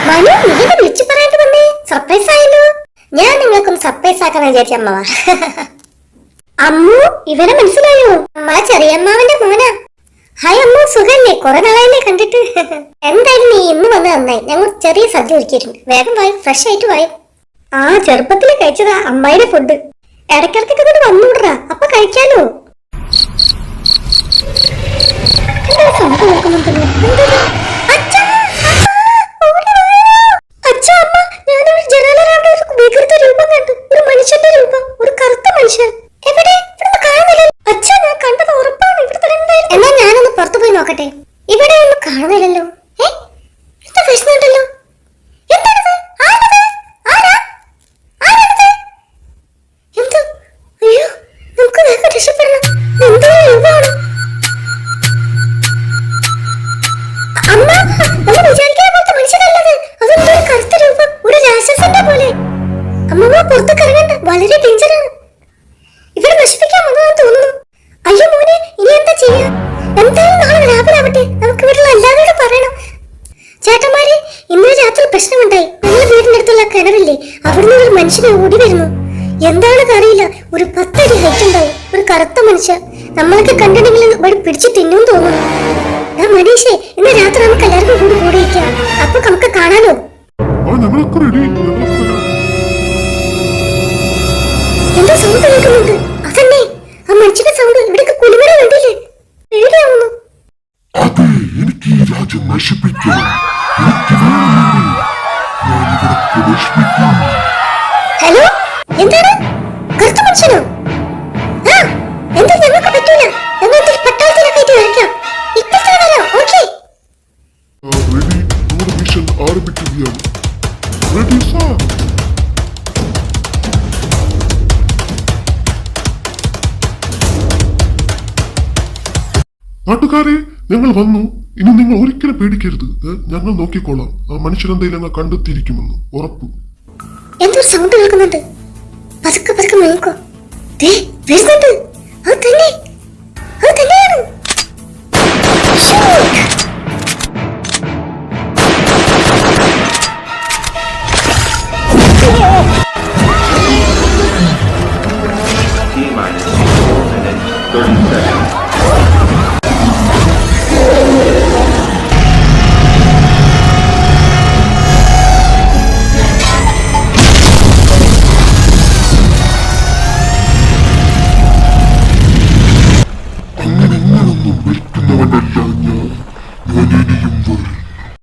മനു, നീ വിളിച്ചു പറയാണ്ട് വന്നേ. സർപ്രൈസ് ആയല്ലോ. ഞാൻ നിങ്ങൾക്കും സർപ്രൈസ് ആക്കാൻ വിചാരിച്ച അമ്മ. അമ്മു, ഇവനെ മനസ്സിലായോ? അമ്മ ചെറിയമ്മാവന്റെ മോനാ. ഹായ് അമ്മു, സുഖല്ലേ? കുറെ നാളായില്ലേ കണ്ടിട്ട്. എന്തായാലും നീ ഇന്ന് വന്ന് നന്നായി. ഞങ്ങൾ ചെറിയ സദ്യ ഒരുക്കിയിട്ടുണ്ട്. വേഗം വായും, ഫ്രഷ് ആയിട്ട് വായും. ആ, ചെറുപ്പത്തിൽ കഴിച്ചതാ അമ്മായിയുടെ ഫുഡ്. ഇടയ്ക്കിടയ്ക്കൊക്കെ കൂടെ വന്നുവിടറാ, അപ്പൊ കഴിക്കാലോ. എന്താ സംഭവം നോക്കുന്നുണ്ടല്ലോ? രൂപം കണ്ടു, ഒരു മനുഷ്യന്റെ രൂപം, ഒരു കറുത്ത മനുഷ്യൻ. എവിടെ? ഇവിടെ കാണുന്നില്ല. അച്ഛാ, ഞാൻ കണ്ടത് ഉറപ്പാണ്. ഇവിടെ എന്നാ ഞാനൊന്ന് പുറത്തു പോയി നോക്കട്ടെ. ഇവിടെ ഒന്നും കാണുന്നില്ലല്ലോ. എന്താ പ്രശ്നമുണ്ടല്ലോ? എന്താണത്? ആരത്? ആരാ? ആരാണത്? എന്ത്? അയ്യോ, നമുക്ക് വേഗം രക്ഷപ്പെടണം. എന്തോ രൂപമാണ്. അമ്മ, നമ്മൾ വിചാരിക്കുന്ന പോലത്തെ മനുഷ്യനല്ലത്. അതെന്തോ ഒരു കറുത്ത രൂപം, ഒരു രാക്ഷസന്റെ പോലെ. അമ്മ പുറത്തേക്ക് ഇറങ്ങണ്ട, വളരെ ഡേഞ്ചറാണ്. ഇവിടെ നശിപ്പിക്കാൻ വന്നതാന്ന് തോന്നുന്നു. അയ്യോ മോനെ, ഇനി എന്താ ചെയ്യാ? എന്തായാലും നാളെ രാവിലാവട്ടെ, നമുക്ക് ഇവിടെയുള്ള എല്ലാവരോടും പറയണം. ചേട്ടന്മാരെ, ഇന്നലെ രാത്രി പ്രശ്നമുണ്ടായി. ഞങ്ങളുടെ വീടിന്റെ അടുത്തുള്ള കിണറില്ലേ, അവിടുന്ന് ഒരു മനുഷ്യനെ ഓടി വരുന്നു. എന്താണെന്ന് അറിയില്ല. ഒരു 10 അടി ഹൈറ്റ് ഉണ്ടാവും, ഒരു കറുത്ത മനുഷ്യൻ. നമ്മളൊക്കെ കണ്ടിട്ടുണ്ടെങ്കിൽ ഇവിടെ പിടിച്ച് തിന്നും തോന്നുന്നു. ഞാൻ മനീഷേ, ഇന്ന് രാത്രി നമുക്ക് എല്ലാവർക്കും കൂടി കൂടിയിരിക്കാം. അപ്പൊ നമുക്ക് കാണാലോ. എന്തോ സൗണ്ട് കേൾക്കുന്നുണ്ട്. അതന്നെ ആ മനുഷ്യന്റെ സൗണ്ട്. ഇവിടേക്ക് കുളിമര കണ്ടില്ലേ? പേടിയാവുന്നു. ഹലോ, എന്താണ്? കറുത്ത മനുഷ്യനോ? ആ, എന്താ? ഞങ്ങൾക്ക് പറ്റൂല. ഞങ്ങൾ പട്ടാളത്തിലൊക്കെ ആയിട്ട് കഴിക്കാം. ഇപ്പൊ വരാം. ഓക്കെ, ആരംഭിക്കുകയാണ്. Ready sir. നാട്ടുകാരെ, ഞങ്ങൾ വന്നു. ഇനി നിങ്ങൾ ഒരിക്കലും പേടിക്കരുത്. ഞങ്ങൾ നോക്കിക്കോളാം. ആ മനുഷ്യരെന്തെങ്കിലും ഞങ്ങൾ കണ്ടെത്തിയിരിക്കുമെന്ന് ഉറപ്പ്. എന്തോ സൗണ്ട് കേൾക്കുന്നുണ്ട്. പതുക്കെ പതുക്കെ നോക്കോ. വരുന്നുണ്ട്. അത് തന്നെ, അത് തന്നെയാണ്. അങ്ങനെയൊന്നും വിൽക്കുന്നവനല്ല ഞാൻ. ഇനിയും വരും.